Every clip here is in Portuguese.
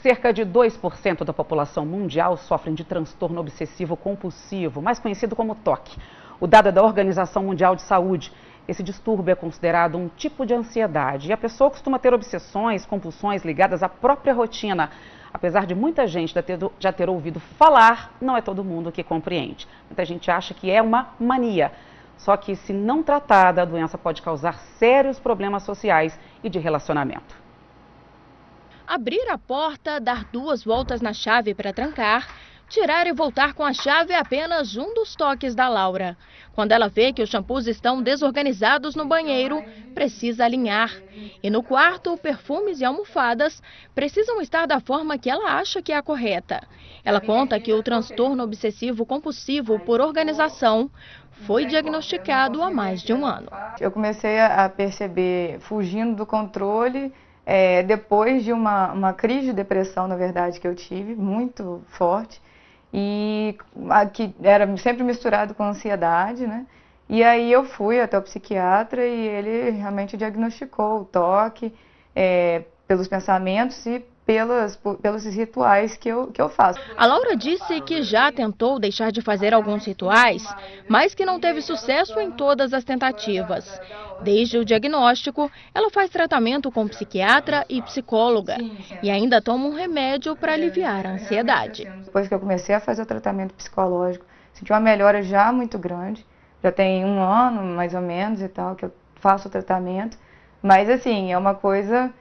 Cerca de 2% da população mundial sofrem de transtorno obsessivo compulsivo, mais conhecido como TOC. O dado é da Organização Mundial de Saúde. Esse distúrbio é considerado um tipo de ansiedade e a pessoa costuma ter obsessões, compulsões ligadas à própria rotina. Apesar de muita gente já ter ouvido falar, não é todo mundo que compreende. Muita gente acha que é uma mania. Só que, se não tratada, a doença pode causar sérios problemas sociais e de relacionamento. Abrir a porta, dar 2 voltas na chave para trancar, tirar e voltar com a chave é apenas um dos toques da Laura. Quando ela vê que os shampoos estão desorganizados no banheiro, precisa alinhar. E no quarto, perfumes e almofadas precisam estar da forma que ela acha que é a correta. Ela conta que o transtorno obsessivo compulsivo por organização foi diagnosticado há mais de um ano. Eu comecei a perceber fugindo do controle depois de uma crise de depressão, na verdade, que eu tive, muito forte, e que era sempre misturado com ansiedade, né? E aí eu fui até o psiquiatra e ele realmente diagnosticou o TOC pelos pensamentos e pelos rituais que eu faço. A Laura disse que já tentou deixar de fazer alguns rituais, mas que não teve sucesso em todas as tentativas. Desde o diagnóstico, ela faz tratamento com psiquiatra e psicóloga e ainda toma um remédio para aliviar a ansiedade. Depois que eu comecei a fazer o tratamento psicológico, senti uma melhora já muito grande. Já tem 1 ano, mais ou menos, e tal, que eu faço o tratamento. Mas, assim, é uma coisa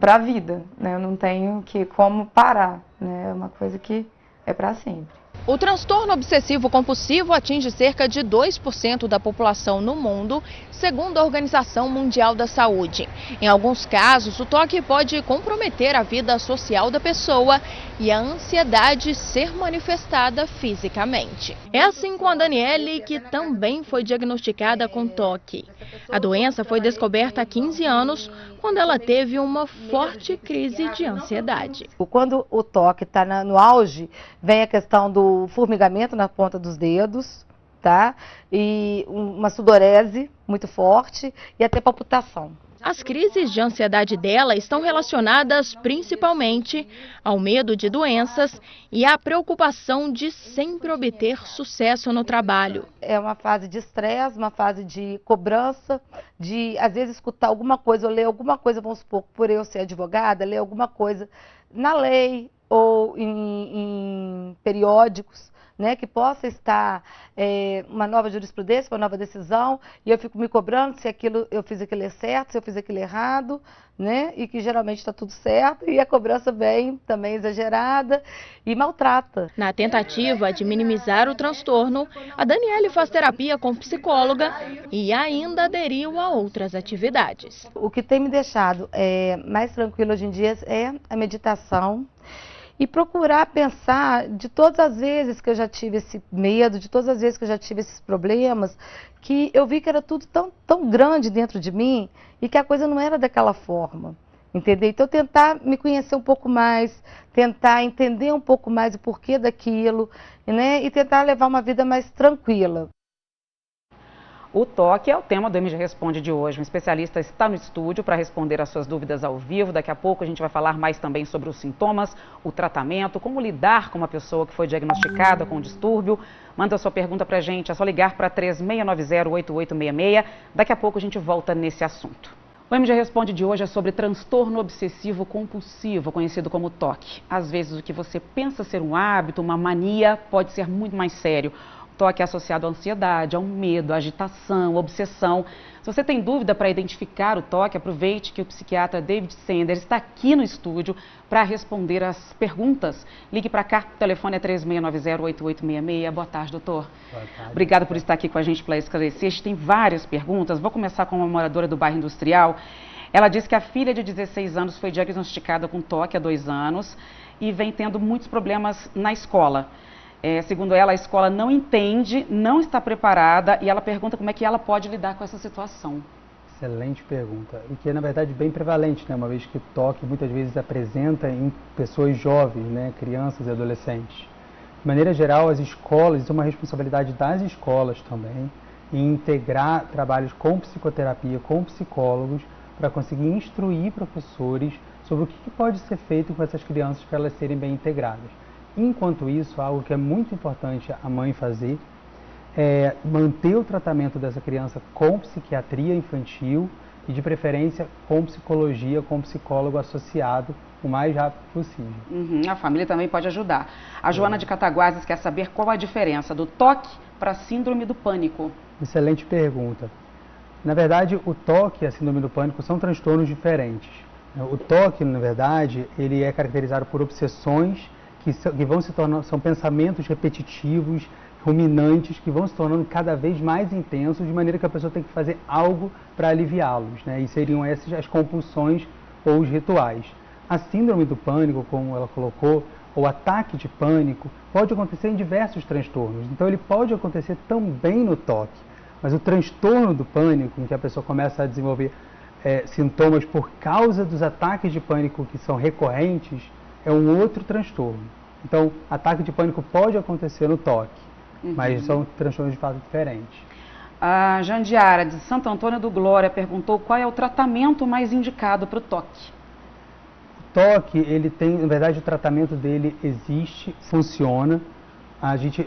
para a vida, né? Eu não tenho como parar, né? É uma coisa que é para sempre. O transtorno obsessivo-compulsivo atinge cerca de 2% da população no mundo, segundo a Organização Mundial da Saúde. Em alguns casos, o TOC pode comprometer a vida social da pessoa e a ansiedade ser manifestada fisicamente. É assim com a Daniele, que também foi diagnosticada com TOC. A doença foi descoberta há 15 anos, quando ela teve uma forte crise de ansiedade. Quando o TOC está no auge, vem a questão do formigamento na ponta dos dedos, tá? E uma sudorese muito forte e até palpitação. As crises de ansiedade dela estão relacionadas principalmente ao medo de doenças e à preocupação de sempre obter sucesso no trabalho. É uma fase de estresse, uma fase de cobrança, de às vezes escutar alguma coisa ou ler alguma coisa, vamos supor, por eu ser advogada, ler alguma coisa na lei ou em periódicos, né, que possa estar uma nova jurisprudência, uma nova decisão, e eu fico me cobrando se eu fiz aquilo certo, se eu fiz aquilo errado, né, e que geralmente está tudo certo, e a cobrança vem também exagerada e maltrata. Na tentativa de minimizar o transtorno, a Daniele faz terapia com psicóloga e ainda aderiu a outras atividades. O que tem me deixado mais tranquilo hoje em dia é a meditação, e procurar pensar de todas as vezes que eu já tive esse medo, de todas as vezes que eu já tive esses problemas, que eu vi que era tudo tão grande dentro de mim e que a coisa não era daquela forma, entendeu? Então tentar me conhecer um pouco mais, tentar entender um pouco mais o porquê daquilo, né? E tentar levar uma vida mais tranquila. O TOC é o tema do MG Responde de hoje. Um especialista está no estúdio para responder as suas dúvidas ao vivo. Daqui a pouco a gente vai falar mais também sobre os sintomas, o tratamento, como lidar com uma pessoa que foi diagnosticada com distúrbio. Manda a sua pergunta para a gente, é só ligar para 3690-8866. Daqui a pouco a gente volta nesse assunto. O MG Responde de hoje é sobre transtorno obsessivo compulsivo, conhecido como TOC. Às vezes o que você pensa ser um hábito, uma mania, pode ser muito mais sério. TOC é associado à ansiedade, ao medo, à agitação, obsessão. Se você tem dúvida para identificar o TOC, aproveite que o psiquiatra David Sender está aqui no estúdio para responder as perguntas. Ligue para cá, o telefone é 3690-8866. Boa tarde, doutor. Boa tarde. Obrigada por estar aqui com a gente para esclarecer. A gente tem várias perguntas. Vou começar com uma moradora do bairro Industrial. Ela disse que a filha de 16 anos foi diagnosticada com TOC há 2 anos e vem tendo muitos problemas na escola. Segundo ela, a escola não entende, não está preparada e ela pergunta como é que ela pode lidar com essa situação. Excelente pergunta. E que é, na verdade, bem prevalente, né? Uma vez que o TOC muitas vezes apresenta em pessoas jovens, né? Crianças e adolescentes. De maneira geral, as escolas, isso é uma responsabilidade das escolas também, em integrar trabalhos com psicoterapia, com psicólogos, para conseguir instruir professores sobre o que pode ser feito com essas crianças para elas serem bem integradas. Enquanto isso, algo que é muito importante a mãe fazer é manter o tratamento dessa criança com psiquiatria infantil e, de preferência, com psicologia, com psicólogo associado o mais rápido possível. A família também pode ajudar. A Joana de Cataguases quer saber qual a diferença do toque para a síndrome do pânico. Excelente pergunta. Na verdade, o toque e a síndrome do pânico são transtornos diferentes. O toque, na verdade, ele é caracterizado por obsessões que vão se tornar, são pensamentos repetitivos, ruminantes, que vão se tornando cada vez mais intensos, de maneira que a pessoa tem que fazer algo para aliviá-los, né? E seriam essas as compulsões ou os rituais. A síndrome do pânico, como ela colocou, ou ataque de pânico, pode acontecer em diversos transtornos. Então ele pode acontecer também no toque. Mas o transtorno do pânico, em que a pessoa começa a desenvolver sintomas por causa dos ataques de pânico que são recorrentes, é um outro transtorno. Então, ataque de pânico pode acontecer no toque, mas são transtornos de fato diferentes. A Jandiara, de Santo Antônio do Glória, perguntou qual é o tratamento mais indicado para o toque. O toque, ele tem, na verdade, o tratamento dele existe, funciona. A gente,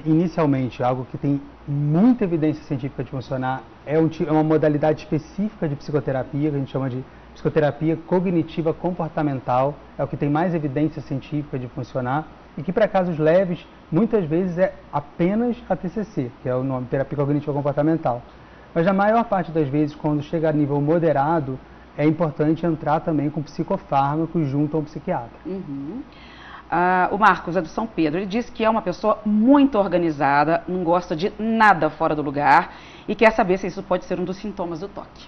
inicialmente, algo que tem muita evidência científica de funcionar, é uma modalidade específica de psicoterapia, que a gente chama de psicoterapia cognitiva comportamental, é o que tem mais evidência científica de funcionar, e que para casos leves, muitas vezes é apenas a TCC, que é o nome, terapia cognitiva comportamental. Mas na maior parte das vezes, quando chega a nível moderado, é importante entrar também com psicofármacos junto a um psiquiatra. O Marcos é do São Pedro, ele diz que é uma pessoa muito organizada, não gosta de nada fora do lugar e quer saber se isso pode ser um dos sintomas do toque.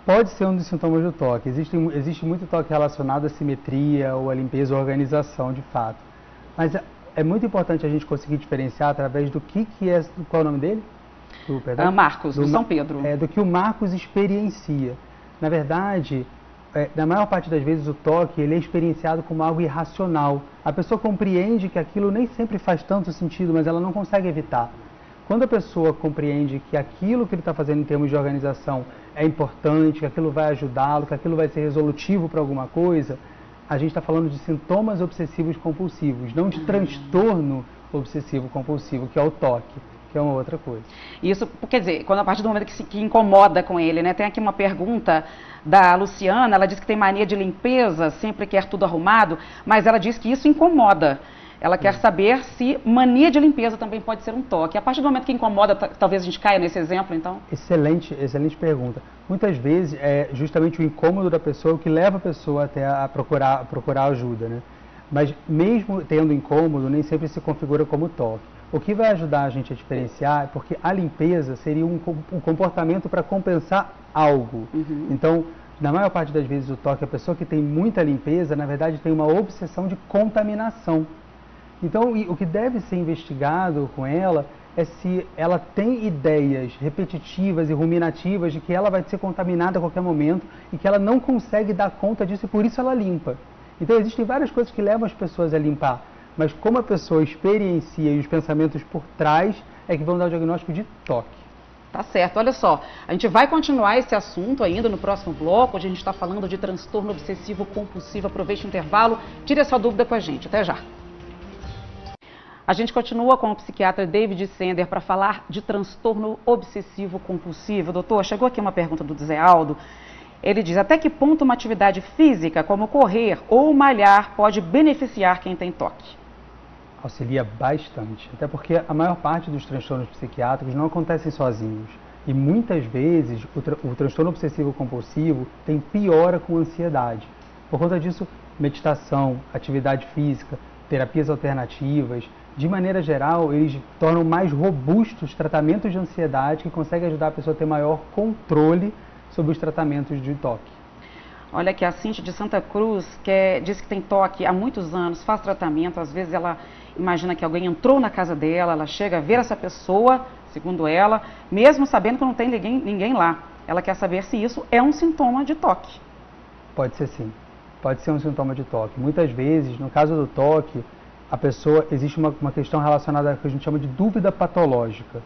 Pode ser um dos sintomas do toque. Existe muito toque relacionado à simetria ou à limpeza ou organização, de fato. Mas é muito importante a gente conseguir diferenciar através do que é... Qual é o nome dele? Marcos, do São Pedro. Do que o Marcos experiencia. Na verdade, na maior parte das vezes o toque ele é experienciado como algo irracional. A pessoa compreende que aquilo nem sempre faz tanto sentido, mas ela não consegue evitar. Quando a pessoa compreende que aquilo que ele está fazendo em termos de organização é importante, que aquilo vai ajudá-lo, que aquilo vai ser resolutivo para alguma coisa, a gente está falando de sintomas obsessivos compulsivos, não de transtorno obsessivo compulsivo, que é o toque, que é uma outra coisa. Isso, quer dizer, quando a partir do momento que incomoda com ele, né? Tem aqui uma pergunta da Luciana, ela diz que tem mania de limpeza, sempre quer tudo arrumado, mas ela diz que isso incomoda. Ela quer saber se mania de limpeza também pode ser um toque. A partir do momento que incomoda, talvez a gente caia nesse exemplo, então? Excelente pergunta. Muitas vezes é justamente o incômodo da pessoa que leva a pessoa até a procurar ajuda, né? Mas mesmo tendo incômodo, nem sempre se configura como toque. O que vai ajudar a gente a diferenciar é porque a limpeza seria um comportamento para compensar algo. Então, na maior parte das vezes o toque, a pessoa que tem muita limpeza, na verdade tem uma obsessão de contaminação. Então, o que deve ser investigado com ela é se ela tem ideias repetitivas e ruminativas de que ela vai ser contaminada a qualquer momento e que ela não consegue dar conta disso e por isso ela limpa. Então, existem várias coisas que levam as pessoas a limpar, mas como a pessoa experiencia e os pensamentos por trás é que vão dar o diagnóstico de toque. Tá certo, olha só, a gente vai continuar esse assunto ainda no próximo bloco, onde a gente está falando de transtorno obsessivo compulsivo. Aproveite o intervalo, tire a sua dúvida com a gente, até já. A gente continua com o psiquiatra David Sender para falar de transtorno obsessivo compulsivo. Doutor, chegou aqui uma pergunta do Zé Aldo. Ele diz, até que ponto uma atividade física, como correr ou malhar, pode beneficiar quem tem toque? Auxilia bastante, até porque a maior parte dos transtornos psiquiátricos não acontecem sozinhos. E muitas vezes o transtorno obsessivo compulsivo tem piora com ansiedade. Por conta disso, meditação, atividade física, terapias alternativas, de maneira geral, eles tornam mais robustos tratamentos de ansiedade que conseguem ajudar a pessoa a ter maior controle sobre os tratamentos de toque. Olha aqui, a Cíntia de Santa Cruz, diz que tem toque há muitos anos, faz tratamento, às vezes ela imagina que alguém entrou na casa dela, ela chega a ver essa pessoa, segundo ela, mesmo sabendo que não tem ninguém lá. Ela quer saber se isso é um sintoma de toque. Pode ser sim, pode ser um sintoma de toque. Muitas vezes, no caso do toque, a pessoa, existe uma questão relacionada a que a gente chama de dúvida patológica.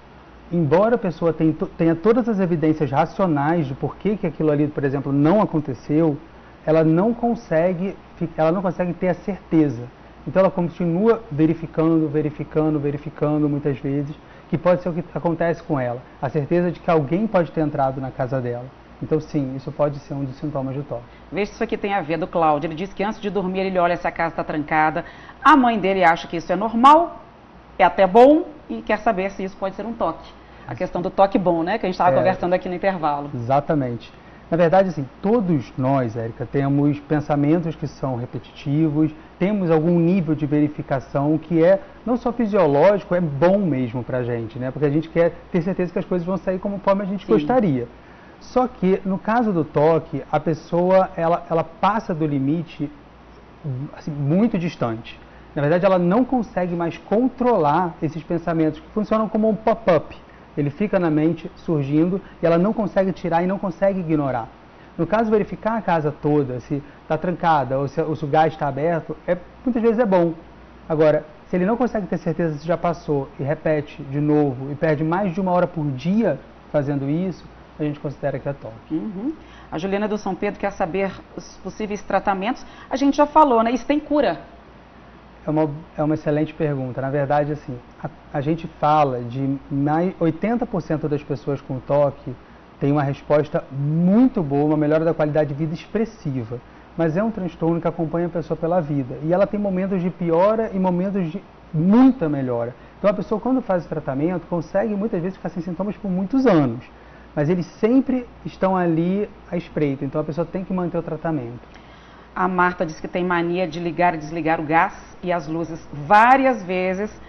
Embora a pessoa tenha todas as evidências racionais de por que aquilo ali, por exemplo, não aconteceu, ela não consegue ter a certeza. Então ela continua verificando muitas vezes, que pode ser o que acontece com ela. A certeza de que alguém pode ter entrado na casa dela. Então sim, isso pode ser um dos sintomas do toque. Veja se isso aqui tem a ver, do Cláudio. Ele diz que antes de dormir ele olha se a casa está trancada. A mãe dele acha que isso é normal, é até bom e quer saber se isso pode ser um toque. A questão do toque bom, né? Que a gente estava conversando aqui no intervalo. Exatamente. Na verdade, assim, todos nós, Érica, temos pensamentos que são repetitivos, temos algum nível de verificação que é não só fisiológico, é bom mesmo pra gente, né? Porque a gente quer ter certeza que as coisas vão sair conforme a gente gostaria. Só que, no caso do toque, a pessoa, ela passa do limite assim, muito distante. Na verdade, ela não consegue mais controlar esses pensamentos que funcionam como um pop-up. Ele fica na mente surgindo e ela não consegue tirar e não consegue ignorar. No caso, verificar a casa toda, se está trancada ou se o gás está aberto, muitas vezes é bom. Agora, se ele não consegue ter certeza se já passou e repete de novo e perde mais de 1 hora por dia fazendo isso, a gente considera que é toque. A Juliana do São Pedro quer saber os possíveis tratamentos. A gente já falou, né? Isso tem cura? É uma excelente pergunta. Na verdade, assim, a gente fala de 80% das pessoas com toque tem uma resposta muito boa, uma melhora da qualidade de vida expressiva. Mas é um transtorno que acompanha a pessoa pela vida. E ela tem momentos de piora e momentos de muita melhora. Então a pessoa, quando faz o tratamento, consegue muitas vezes ficar sem sintomas por muitos anos. Mas eles sempre estão ali à espreita. Então a pessoa tem que manter o tratamento. A Marta diz que tem mania de ligar e desligar o gás e as luzes várias vezes.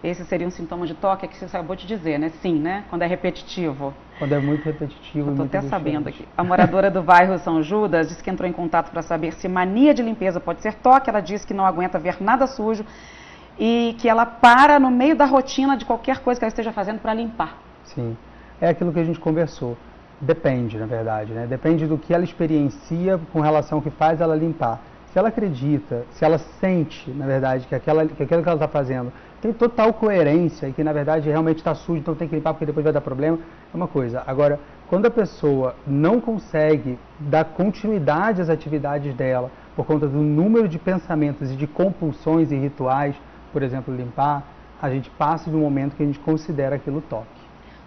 Esse seria um sintoma de toque, é que você acabou de dizer, né? Sim, né? Quando é repetitivo. Quando é muito repetitivo. Estou até sabendo aqui. A moradora do bairro São Judas disse que entrou em contato para saber se mania de limpeza pode ser toque. Ela diz que não aguenta ver nada sujo e que ela para no meio da rotina de qualquer coisa que ela esteja fazendo para limpar. Sim, é aquilo que a gente conversou. Depende, na verdade, né? Depende do que ela experiencia com relação ao que faz ela limpar. Se ela acredita, se ela sente, na verdade, que aquilo que ela está fazendo tem total coerência e que, na verdade, realmente está sujo, então tem que limpar porque depois vai dar problema, é uma coisa. Agora, quando a pessoa não consegue dar continuidade às atividades dela por conta do número de pensamentos e de compulsões e rituais, por exemplo, limpar, a gente passa de um momento que a gente considera aquilo toque.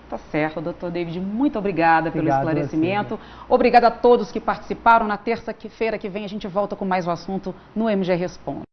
Tá certo, doutor David, muito obrigada pelo esclarecimento. Obrigada a todos que participaram. Na terça-feira que vem a gente volta com mais um assunto no MG Responde.